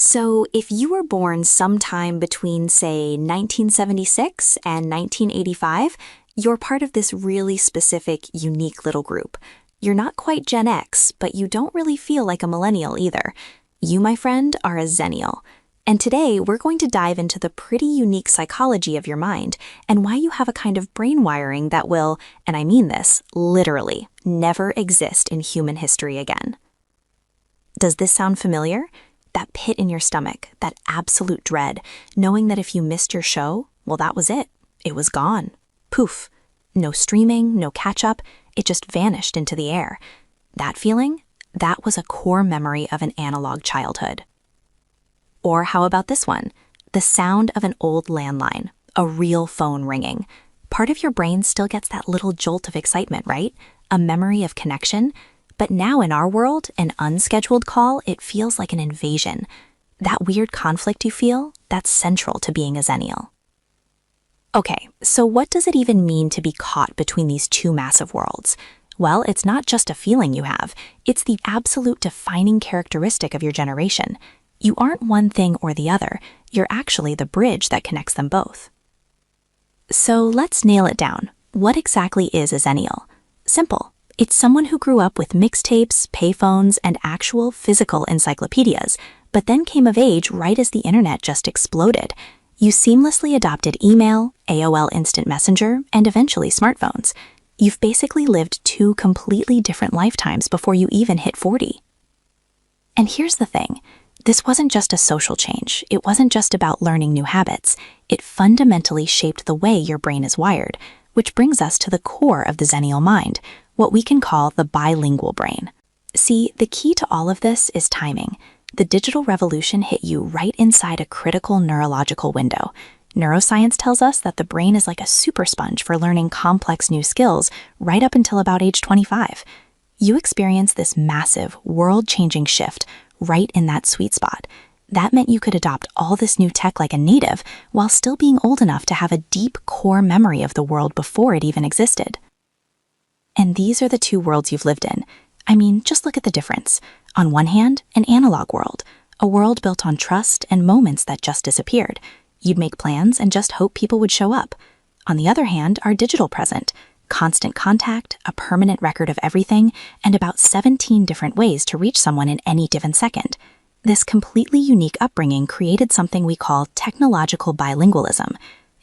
So, if you were born sometime between, say, 1976 and 1985, you're part of this really specific, unique little group. You're not quite Gen X, but you don't really feel like a millennial either. You, my friend, are a Xennial. And today, we're going to dive into the pretty unique psychology of your mind and why you have a kind of brain wiring that will, and I mean this, literally, never exist in human history again. Does this sound familiar? That pit in your stomach, that absolute dread, knowing that if you missed your show, well, that was it. It was gone. Poof. No streaming, no catch-up. It just vanished into the air. That feeling? That was a core memory of an analog childhood. Or how about this one? The sound of an old landline, a real phone ringing. Part of your brain still gets that little jolt of excitement, right? A memory of connection. But now in our world, an unscheduled call, it feels like an invasion. That weird conflict you feel, that's central to being a Xennial. Okay, so what does it even mean to be caught between these two massive worlds? Well, it's not just a feeling you have, it's the absolute defining characteristic of your generation. You aren't one thing or the other, you're actually the bridge that connects them both. So let's nail it down. What exactly is a Xennial? Simple. It's someone who grew up with mixtapes, payphones, and actual physical encyclopedias, but then came of age right as the internet just exploded. You seamlessly adopted email, AOL Instant Messenger, and eventually smartphones. You've basically lived two completely different lifetimes before you even hit 40. And here's the thing. This wasn't just a social change. It wasn't just about learning new habits. It fundamentally shaped the way your brain is wired, which brings us to the core of the Xennial mind, what we can call the bilingual brain. See, the key to all of this is timing. The digital revolution hit you right inside a critical neurological window. Neuroscience tells us that the brain is like a super sponge for learning complex new skills right up until about age 25. You experience this massive, world-changing shift right in that sweet spot. That meant you could adopt all this new tech like a native while still being old enough to have a deep core memory of the world before it even existed. And these are the two worlds you've lived in. I mean, just look at the difference. On one hand, an analog world, a world built on trust and moments that just disappeared. You'd make plans and just hope people would show up. On the other hand, our digital present, constant contact, a permanent record of everything, and about 17 different ways to reach someone in any given second. This completely unique upbringing created something we call technological bilingualism.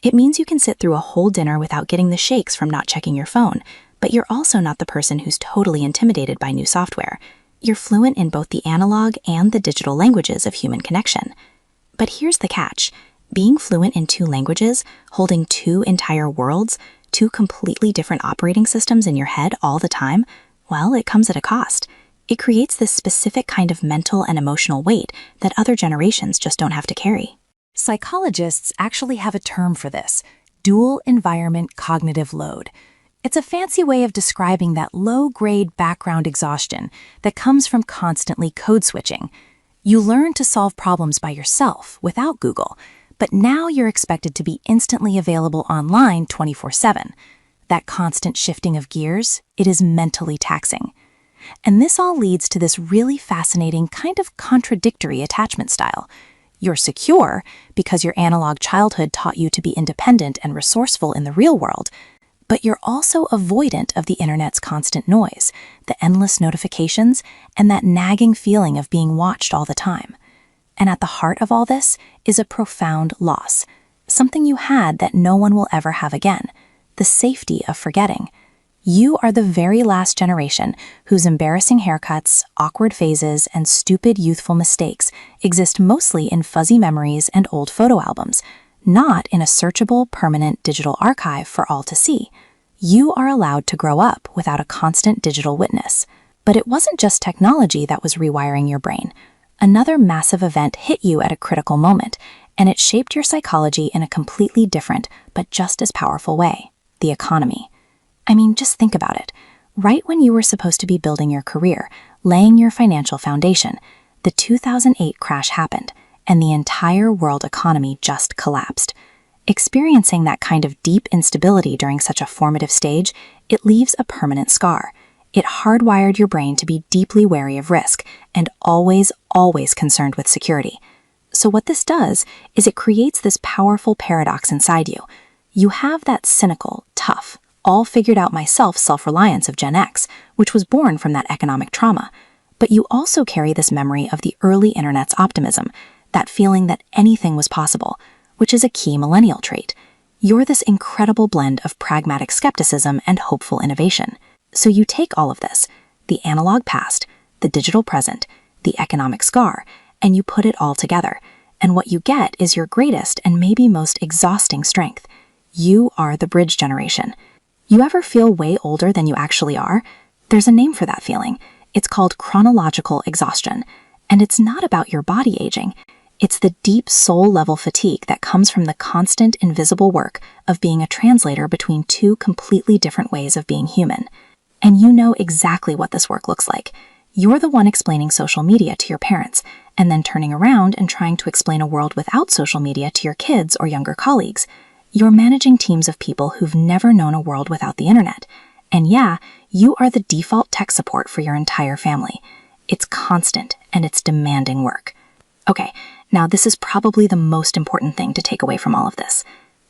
It means you can sit through a whole dinner without getting the shakes from not checking your phone, but you're also not the person who's totally intimidated by new software. You're fluent in both the analog and the digital languages of human connection. But here's the catch. Being fluent in two languages, holding two entire worlds, two completely different operating systems in your head all the time, well, it comes at a cost. It creates this specific kind of mental and emotional weight that other generations just don't have to carry. Psychologists actually have a term for this, dual environment cognitive load. It's a fancy way of describing that low-grade background exhaustion that comes from constantly code switching. You learn to solve problems by yourself without Google, but now you're expected to be instantly available online 24/7. That constant shifting of gears, it is mentally taxing. And this all leads to this really fascinating kind of contradictory attachment style. You're secure because your analog childhood taught you to be independent and resourceful in the real world, but you're also avoidant of the internet's constant noise, the endless notifications, and that nagging feeling of being watched all the time. And at the heart of all this is a profound loss, something you had that no one will ever have again, the safety of forgetting. You are the very last generation whose embarrassing haircuts, awkward phases, and stupid youthful mistakes exist mostly in fuzzy memories and old photo albums, not in a searchable, permanent digital archive for all to see. You are allowed to grow up without a constant digital witness. But it wasn't just technology that was rewiring your brain. Another massive event hit you at a critical moment, and it shaped your psychology in a completely different, but just as powerful way: the economy. I mean, just think about it. Right when you were supposed to be building your career, laying your financial foundation, the 2008 crash happened, and the entire world economy just collapsed. Experiencing that kind of deep instability during such a formative stage, it leaves a permanent scar. It hardwired your brain to be deeply wary of risk and always concerned with security. So what this does is it creates this powerful paradox inside you. You have that cynical, tough, all figured out myself self-reliance of Gen X, which was born from that economic trauma. But you also carry this memory of the early internet's optimism, that feeling that anything was possible, which is a key millennial trait. You're this incredible blend of pragmatic skepticism and hopeful innovation. So you take all of this, the analog past, the digital present, the economic scar, and you put it all together. And what you get is your greatest and maybe most exhausting strength. You are the bridge generation. You ever feel way older than you actually are? There's a name for that feeling. It's called chronological exhaustion. And it's not about your body aging. It's the deep soul-level fatigue that comes from the constant invisible work of being a translator between two completely different ways of being human. And you know exactly what this work looks like. You're the one explaining social media to your parents, and then turning around and trying to explain a world without social media to your kids or younger colleagues. You're managing teams of people who've never known a world without the internet. And yeah, you are the default tech support for your entire family. It's constant, and it's demanding work. Okay, now this is probably the most important thing to take away from all of this.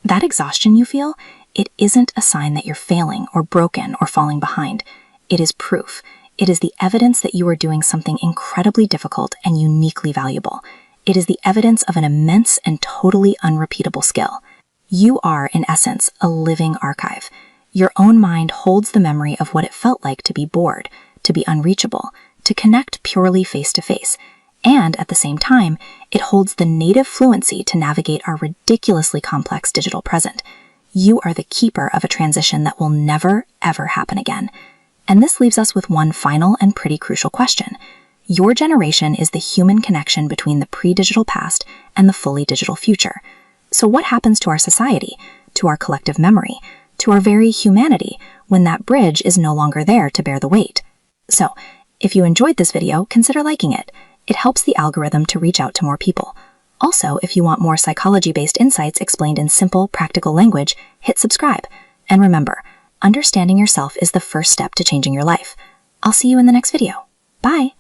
That exhaustion you feel, it isn't a sign that you're failing or broken or falling behind. It is proof. It is the evidence that you are doing something incredibly difficult and uniquely valuable. It is the evidence of an immense and totally unrepeatable skill. You are, in essence, a living archive. Your own mind holds the memory of what it felt like to be bored, to be unreachable, to connect purely face-to-face. And at the same time, it holds the native fluency to navigate our ridiculously complex digital present. You are the keeper of a transition that will never, ever happen again. And this leaves us with one final and pretty crucial question. Your generation is the human connection between the pre-digital past and the fully digital future. So what happens to our society, to our collective memory, to our very humanity when that bridge is no longer there to bear the weight? So, if you enjoyed this video, consider liking it. It helps the algorithm to reach out to more people. Also, if you want more psychology-based insights explained in simple, practical language, hit subscribe. And remember, understanding yourself is the first step to changing your life. I'll see you in the next video. Bye!